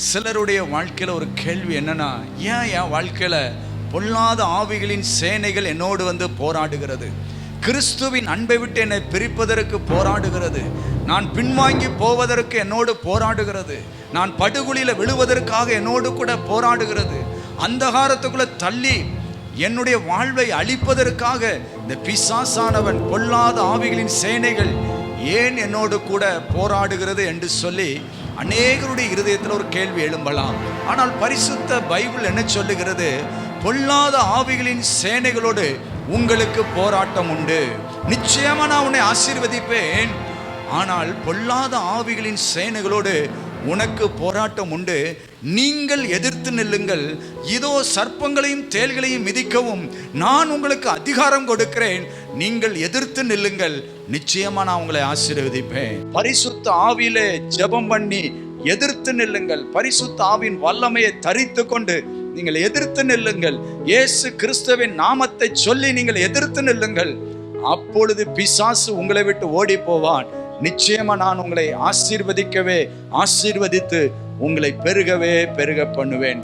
சிலருடைய வாழ்க்கையில் ஒரு கேள்வி என்னன்னா, ஏன் என் வாழ்க்கையில் பொல்லாத ஆவிகளின் சேனைகள் என்னோடு வந்து போராடுகிறது, கிறிஸ்துவின் அன்பை விட்டு என்னை பிரிப்பதற்கு போராடுகிறது, நான் பின்வாங்கி போவதற்கு என்னோடு போராடுகிறது, நான் படுகுழியில் விழுவதற்காக என்னோடு கூட போராடுகிறது, அந்தகாரத்துக்குள்ள தள்ளி என்னுடைய வாழ்வை அழிப்பதற்காக இந்த பிசாசானவன் பொல்லாத ஆவிகளின் சேனைகள் ஏன் என்னோடு கூட போராடுகிறது என்று சொல்லி அநேகருடைய இருதயத்தில் ஒரு கேள்வி எழும்பலாம். ஆனால் பரிசுத்த பைபிள் என்ன சொல்லுகிறது? பொல்லாத ஆவிகளின் சேனைகளோடு உங்களுக்கு போராட்டம் உண்டு. நிச்சயமா நான் உன்னை ஆசீர்வதிப்பேன், ஆனால் பொல்லாத ஆவிகளின் சேனைகளோடு உனக்கு போராட்டம் உண்டு. நீங்கள் எதிர்த்து நில்லுங்கள். இதோ சர்ப்பங்களையும் தேள்களையும் மிதிக்கவும் நான் உங்களுக்கு அதிகாரம் கொடுக்கிறேன். நீங்கள் எதிர்த்து நில்லுங்கள், நிச்சயமா நான் உங்களை ஆசீர்வதிப்பேன். பரிசுத்த ஆவியிலே ஜெபம் பண்ணி எதிர்த்து நில்லுங்கள். பரிசுத்த ஆவியின் வல்லமையை தரித்து கொண்டு நீங்கள் எதிர்த்து நில்லுங்கள். இயேசு கிறிஸ்துவின் நாமத்தை சொல்லி நீங்கள் எதிர்த்து நில்லுங்கள். அப்பொழுது பிசாசு உங்களை விட்டு ஓடி போவான். நிச்சயமா நான் உங்களை ஆசீர்வதித்து உங்களை பெருக பண்ணுவேன்.